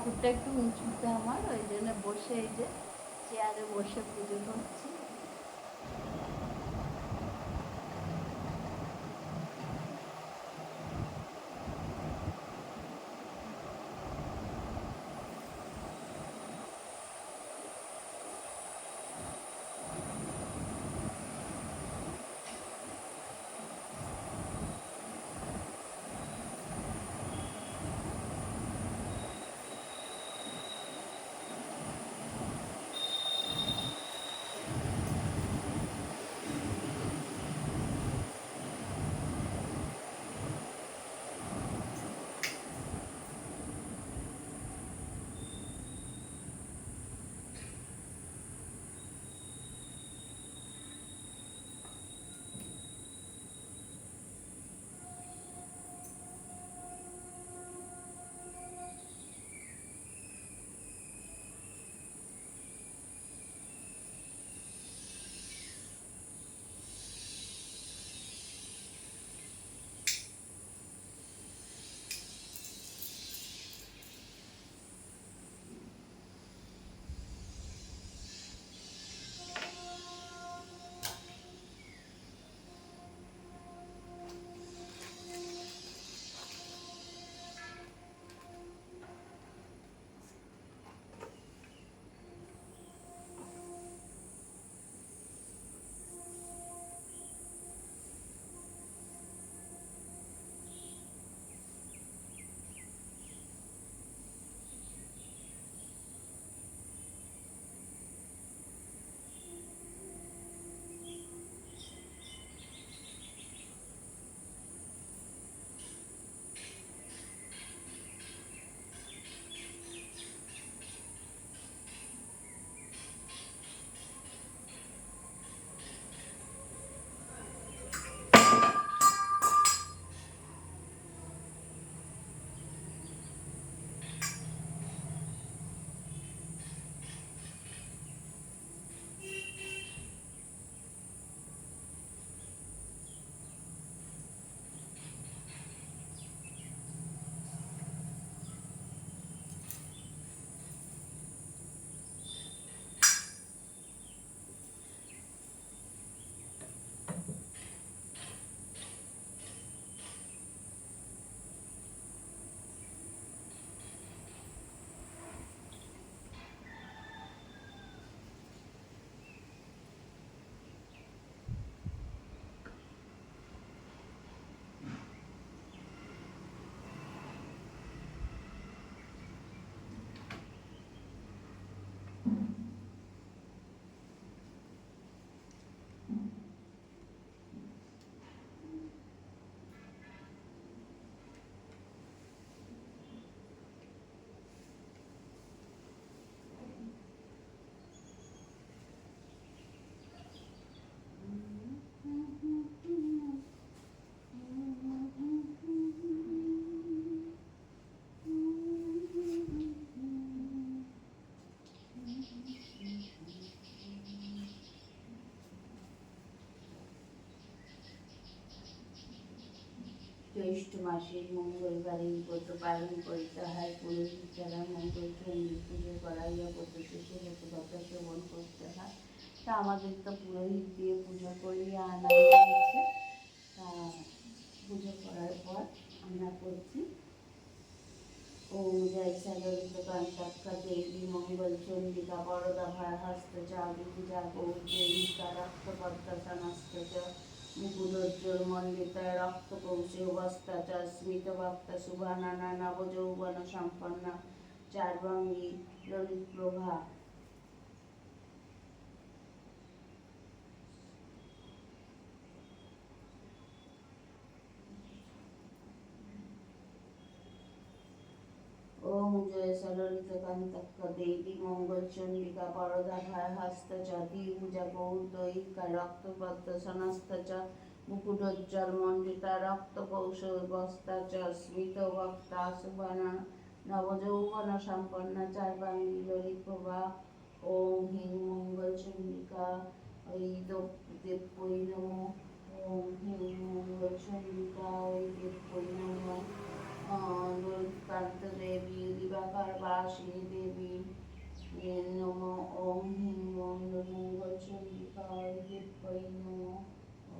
ঠাকুরটা একটু উঁচুতে আমার, ওই জন্য বসে এই যে চেয়ারে বসে পুজো করছি। জ্যৈষ্ঠ মাসের মঙ্গলবারে ব্রত পালন করিতে হয়। পুরোহিত যারা মঙ্গল চণ্ডী পুজো করাইয়া ব্রত শেষে ব্রতকথা শ্রবণ করতে হয়। তা আমাদের তো পুরোহিত দিয়ে পুজো করিয়ে আনা হয়েছে। তা পুজো করার পর আমরা করছি ওম জয় সরস্বতী কান্তাক্কা দেবী মঙ্গল চণ্ডিকা বরদা ভয়হস্ত চাবি পূজা গৌরদেবিকা রক্তপদ্মসনস্ত চ মুকুটোজ্জ্বল মণ্ডিতা রক্তকৌশিকবস্তা চ স্মিতবক্তা শুভানানা নবযৌবন সম্পন্না চার্বাঙ্গী ললিতপ্রভা। ओम जय सललितकांतक्का देवी मंगल चंडिका बरदा भयहस्त च द्विभुजा गौरदयिका रक्तपद्मसनस्थ च मुकुटोज्ज्वल मंडिता रक्तकौशलवस्ता च स्मितवक्ता सुवर्णा नवयौवन सम्पन्ना चार्वाङ्गी ललितप्रभा। ओम ह्रीं मंगल चंडिका ऐ देव्यै नमो। ओम ह्रीं मंगल चंडिका ऐ देव्यै नमो। कांत देवी দিবাকর বাসিনী দেবী নম। ওম হিং মঙ্গলচন্ডিকায় দেব্যৈ নম।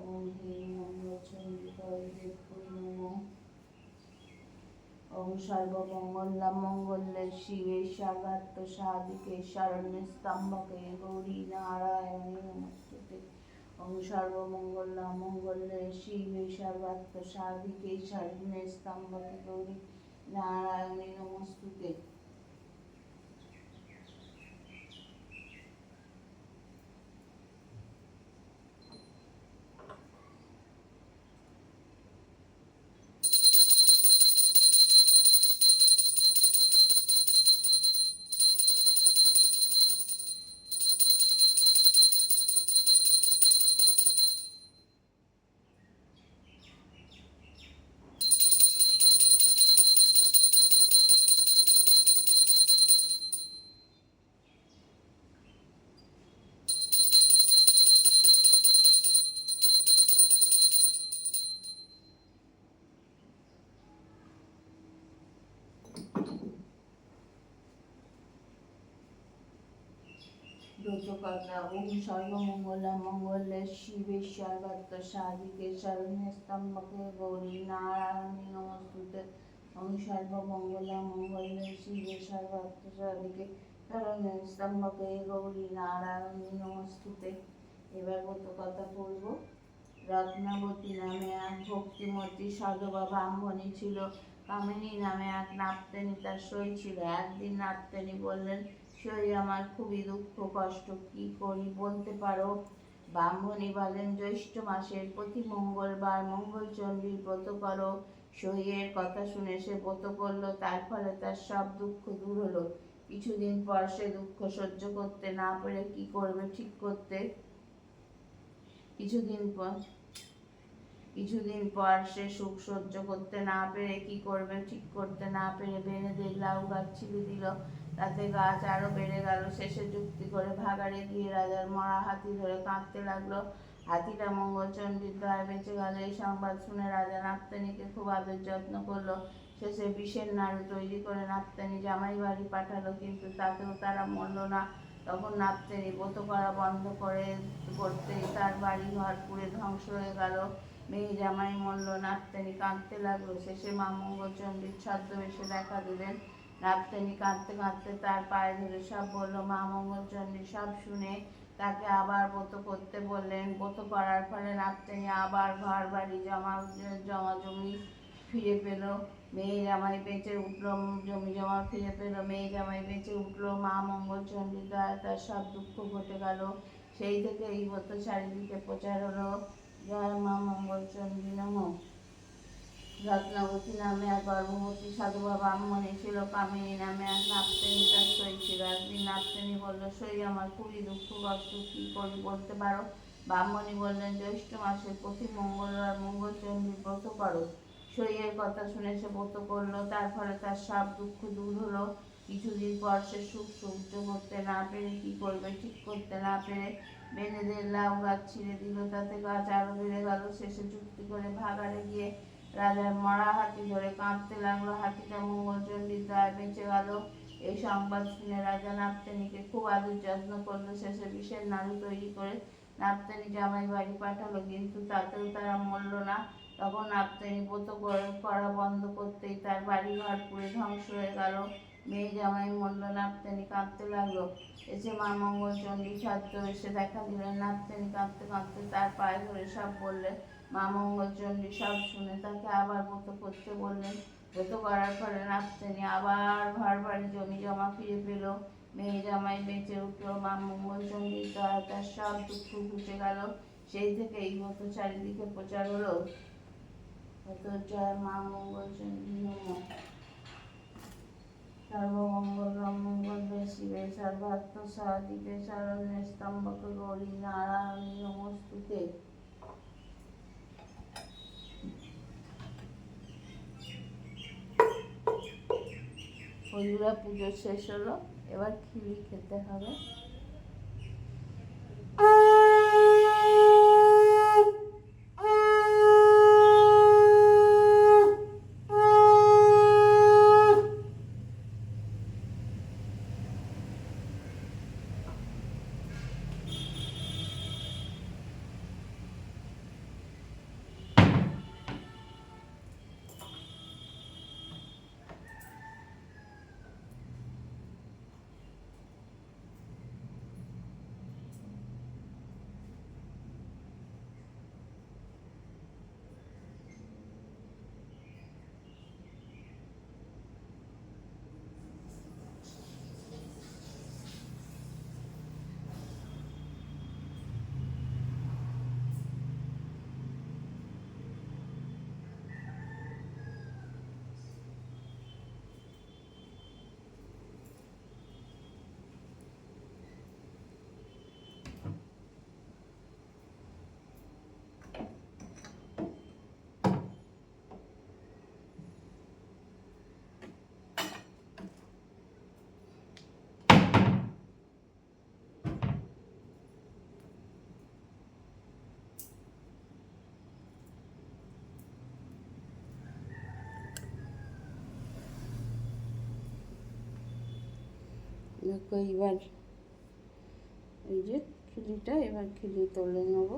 ওম হিং মঙ্গলচন্ডিকায় দেব্যৈ নম। ওম সর্বমঙ্গলমাঙ্গল্যে শিবে সর্বার্থ সাধিকে শরণ্যে ত্র্যম্বকে গৌরী নারায়ণী নমস্তুতে। ওম সর্বমঙ্গলমাঙ্গল্যে শিবে সর্বার্থ সাধিকে শরণ্যে ত্র্যম্বকে গৌরী নারায়ণী নমস্তুতে। ব্রতকথা। ওম সর্বমঙ্গলমাঙ্গল্যে শিবে সর্বার্থ সাধিকে শরণ্যে ত্র্যম্বকে গৌরী নারায়ণী নমস্তুতে। ওম সর্বমঙ্গলমাঙ্গল্যে শিবে সর্বার্থ সাধিকে শরণ্যে ত্র্যম্বকে গৌরী নারায়ণী নমস্তুতে। এবার ব্রতকথা পড়ব। রত্নাবতী নামে এক ভক্তিমতী সধবা ব্রাহ্মণী ছিল। কামিনী নামে এক নাপ্তেনী তার সই ছিল। একদিন নাপ্তেনী বললেন, সই আমার খুবই দুঃখ কষ্ট, কি করি বলতে পারো? ব্রাহ্মণী বলেন, জ্যৈষ্ঠ মাসের প্রতি মঙ্গলবার মঙ্গলচণ্ডীর ব্রত করো। সইয়ের কথা শুনে সে ব্রত করলো। তার ফলে তার সব দুঃখ দূর হলো। কিছুদিন পর সে দুঃখ সহ্য করতে না পেরে কি করবে ঠিক করতে কিছুদিন পর সে সুখ সহ্য করতে না পেরে কি করবে ঠিক করতে না পেরে বেনেদের লাউ গাছ ছিঁড়ে দিল। তাতে গাছ আরো বেড়ে গেল। শেষে যুক্তি করে ভাগাড়ে গিয়ে রাজার মরা হাতি ধরে কাঁদতে লাগলো। হাতিটা মঙ্গলচণ্ডীর দয়ায় বেঁচে গেল। এই সংবাদ শুনে রাজা নাপ্তেনীকে খুব আদর যত্ন করলো। শেষে বিষের নাড়ু তৈরি করে নাপ্তেনী জামাই বাড়ি পাঠালো, কিন্তু তাতেও তারা মরল না। তখন নাপ্তেনী ব্রত করা বন্ধ করতেই তার বাড়ি ঘর পুড়ে ধ্বংস হয়ে গেল। মেয়ে জামাই মরল, নাপ্তেনী কাঁদতে লাগলো। শেষে মা মঙ্গলচণ্ডীর ছদ্মবেশে দেখা দিলেন। নাপ্তেনী কাঁদতে কাঁদতে তার পায়ে ধরে সব বলল। মা মঙ্গলচণ্ডী সব শুনে তাকে আবার ব্রত করতে বললেন। ব্রত করার ফলে নাপ্তেনী আবার ঘর বাড়ি জমা জমি ফিরে পেল। মেয়ে জামাই বেঁচে উঠল। জমি জমা ফিরে পেল। মেয়ে জামাই বেঁচে উঠল। মা মঙ্গলচণ্ডীর দয়ায় তার সব দুঃখ ঘটে গেল। সেই থেকে এই ব্রত চারিদিকে প্রচার হলো। জয় মা মঙ্গলচণ্ডী নমঃ। রত্নাবতী নামে এক গর্ভবতী সাধবা ব্রাহ্মণী ছিল। কামিনী নামে এক নাপ্তেনী তার সই ছিল। একদিন নাপ্তেনী বলল, সই আমার খুবই দুঃখ কষ্ট, কি করি বলতে পারো? ব্রাহ্মণী বললেন, জ্যৈষ্ঠ মাসের প্রতি মঙ্গলবার মঙ্গলচণ্ডীর ব্রত করো। সইয়ের কথা শুনে সে ব্রত করলো। তার ফলে তার সব দুঃখ দূর হলো। কিছুদিন পর সে সুখ সহ্য করতে না পেরে কি করবে ঠিক করতে না পেরে বেনেদের লাউ গাছ ছিঁড়ে দিল। তাতে গাছ আরো বেড়ে গেল। শেষে যুক্তি করে ভাগাড়ে গিয়ে রাজার মরা হাতি ধরে কাঁদতে লাগলো। হাতিটা মঙ্গলচণ্ডীর দয়ায় বেঁচে গেল। এই সংবাদ শুনে রাজা নাপ্তেনীকে খুব আদর যত্ন করলো। শেষে বিষের নাড়ু তৈরি করে নাপ্তেনী জামাই বাড়ি পাঠালো, কিন্তু তাতেও তারা মরল না। তখন নাপ্তেনী ব্রত করা বন্ধ করতেই তার বাড়ি ঘর পুড়ে ধ্বংস হয়ে গেল। মেয়ে জামাই মরল। নাপ্তেনী কাঁদতে লাগলো। এসে মা মঙ্গলচণ্ডী ছদ্মবেশে দেখা দিলেন। নাপ্তেনী কাঁদতে কাঁদতে তার পায়ে ধরে সব বললেন। মা মঙ্গলচণ্ডী সব শুনে তাকে আবার ব্রত করতে বললেন। ব্রত করার ফলে নাপ্তেনী আবার ঘর বাড়ি জমি জমা ফিরে পেল। মেয়ে জামাই বেঁচে উঠল। মা মঙ্গলচণ্ডীর দয়ায় তার সব দুঃখ ঘুচে গেল। সেই থেকে এই ব্রত চারিদিকে প্রচার হলো। জয় মা মঙ্গলচণ্ডী নমঃ। সর্বমঙ্গলমাঙ্গল্যে শিবে সর্বার্থ সাধিকে শরণ্যে ত্র্যম্বকে গৌরী নারায়ণী নমস্তুতে। বন্ধুরা, পুজো শেষ হলো। এবার খিলি খেতে হবে। দেখো এবার এই যে খিলিটা, এবার খিলি তুলে নেবো।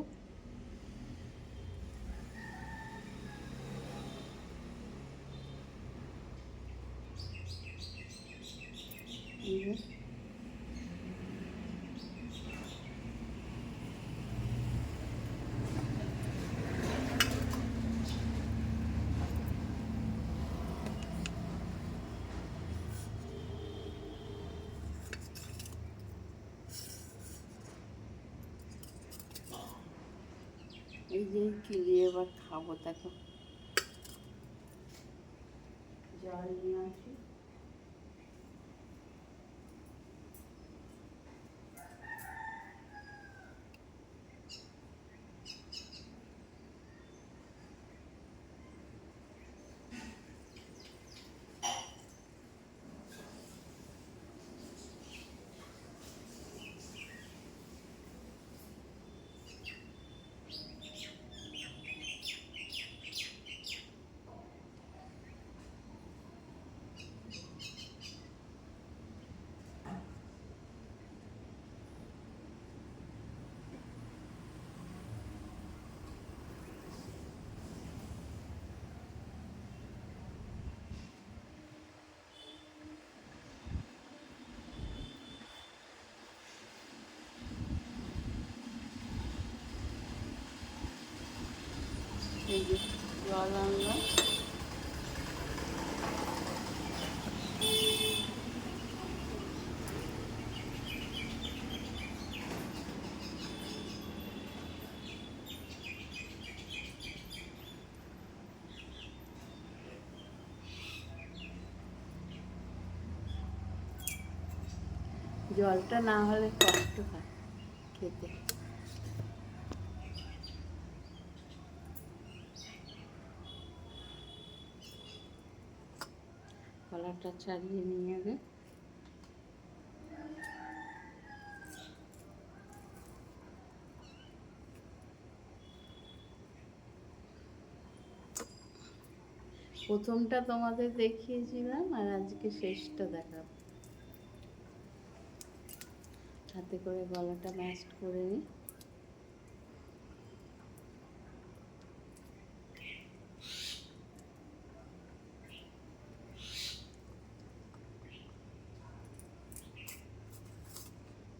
এই যে খিলি এবার খাবো। দেখো জল নিয়ে আসি। এই যে জল আনলাম। জলটা না হলে কষ্ট হয় খেতে। কলাটা ছাড়িয়ে নিয়ে আগে। প্রথমটা তোমাদের দেখিয়েছিলাম আর আজকে শেষটা দেখাবো। হাতে করে গলাটা ম্যাশ করে নিই।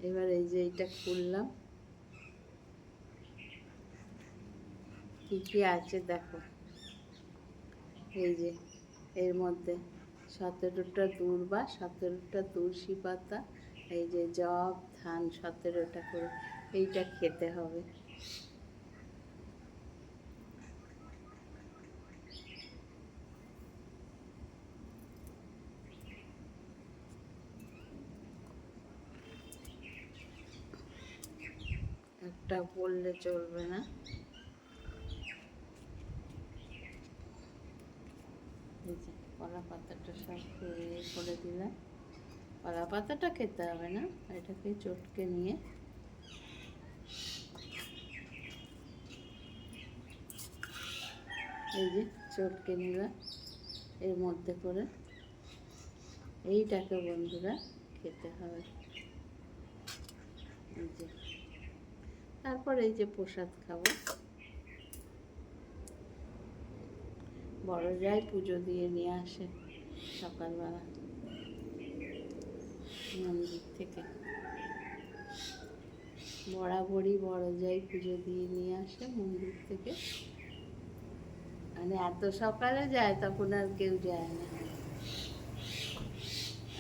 এবার এই যে এইটা খুললাম, কি কি আছে দেখো। এই যে এর মধ্যে 17টা দূর্বা, 17টা তুলসী পাতা, এই যে জব ধান 17টা করে, এইটা খেতে হবে। একটা বললে চলবে না। এই যে কলা পাতাটা সব করে দিলাম। কলা পাতাটা খেতে হবে না, এটাকে চটকে নিয়ে এই যে চটকে নিলাম এর মধ্যে করে। এইটাকে বন্ধুরা খেতে হবে। এই যে তারপর এই যে প্রসাদ খাবো। বড় যাই পুজো দিয়ে নিয়ে আসে সকালবেলা মন্দির থেকে। বরাবরই বড় যাই পুজো দিয়ে নিয়ে আসে মন্দির থেকে। মানে এত সকালে যায় তখন আর কেউ যায় না,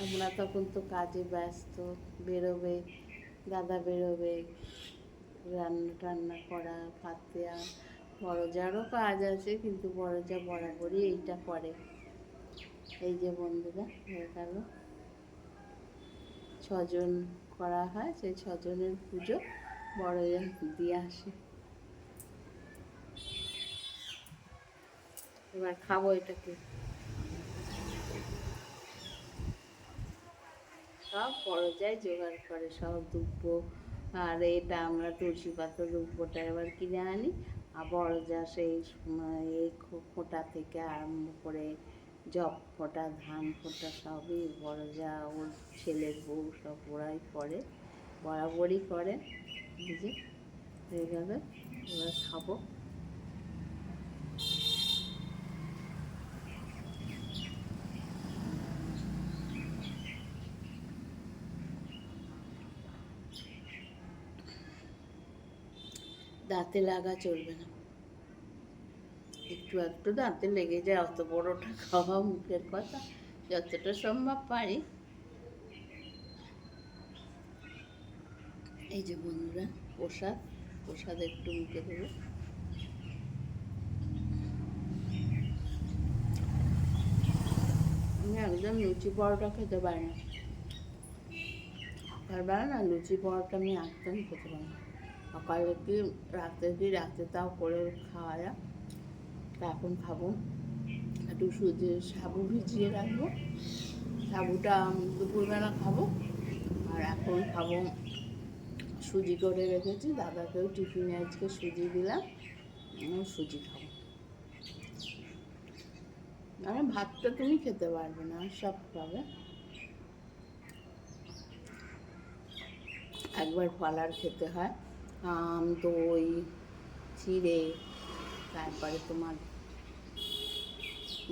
আমরা তখন তো কাজে ব্যস্ত। বেরোবে, দাদা বেরোবে, রান্না টান্না করা, ভাত দেওয়া। বড় যারও কাজ আছে, কিন্তু বড় যা বরাবরই এইটা করে। এই যে বন্ধুরা হয়ে গেল। 6জন করা হয়, সেই 6জনের পুজো বড় যা দিয়ে আসে। এবার খাবো এটাকে। সব বড় যায় জোগাড় করে, সব দুব্বো আর এটা আমরা তুলসী পাতা দুব্বোটা এবার কিনে আনি। আর বড় যা সেই এই খোঁটা থেকে আরম্ভ করে জব ফোঁটা ধান ফোঁটা সবই বড় যা ওর ছেলের বউ সব ওরাই করে, বরাবরই করে। বুঝে হয়ে গেলে ওরা খাবো। দাঁতে লাগা চলবে না, একটু একটু দাঁতে লেগে যায়, অত বড়টা খাওয়া মুখের কথা, যতটা সম্ভব পারি। এই যে বন্ধুরা প্রসাদ, প্রসাদ একটু মুখে দেবো। আমি একদম লুচি পরোটা খেতে পারি না, সকালবেলা না লুচি পরোটা আমি একদম খেতে পারি না। সকালে কি রাতে তাও করে খাওয়া যায়। তা এখন খাবো একটু সাবু ভিজিয়ে রাখবো, সাবুটা দুপুরবেলা খাবো। আর এখন খাবো সুজি করে রেখেছি, দাদাকেও টিফিনে আজকে সুজি দিলাম, সুজি খাবো। মানে ভাতটা তুমি খেতে পারবে না, সব খাবে। একবার ফলার খেতে হয়, আম দই চিড়ে, তারপরে তোমার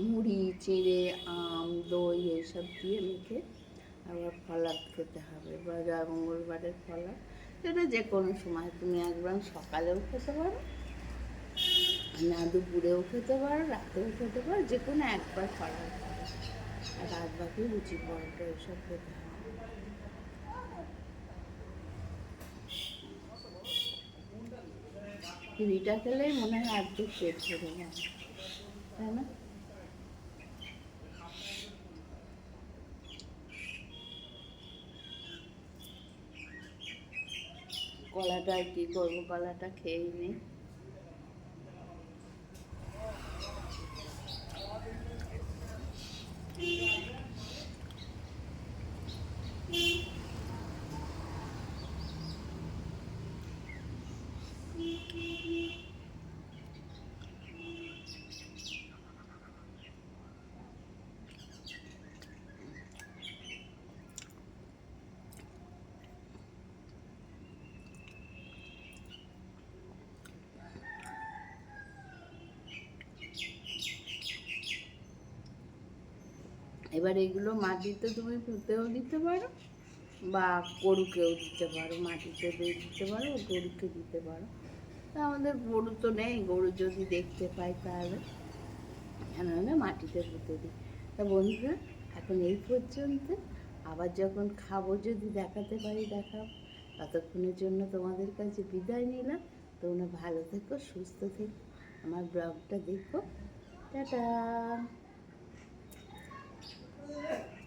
মুড়ি চিড়ে আম দই এইসব দিয়ে মেখে আবার ফলার খেতে হবে। বা মঙ্গলবারের ফলার, সেটা যে কোনো সময় তুমি একবার সকালেও খেতে পারো, না দুপুরেও খেতে পারো, রাতেও খেতে পারো, যে কোনো একবার ফলার খাবে। আর রাত বাকি লুচি পরোটা এসব খেতে হবে। খিরিটা খেলেই মনে হয় আর্ধেক পেট ভরে যাবে, তাই না? কলাটা আর কী করবো, কলাটা খেয়েই নিই। এবার এগুলো মাটিতে তুমি পুঁতেও দিতে পারো বা গরুকেও দিতে পারো, মাটিতে দিয়ে দিতে পারো, গরুকে দিতে পারো। তা আমাদের গরু তো নেই, গরু যদি দেখতে পাই তাহলে, নাহলে মাটিতে পুঁতে দিই। তা বন্ধুরা এখন এই পর্যন্ত, আবার যখন খাবো যদি দেখাতে পারি দেখাও। ততক্ষণের জন্য তোমাদের কাছে বিদায় নিলাম। তোমরা ভালো থেকো, সুস্থ থেকো, আমার ব্লগটা দেখো। টাটা।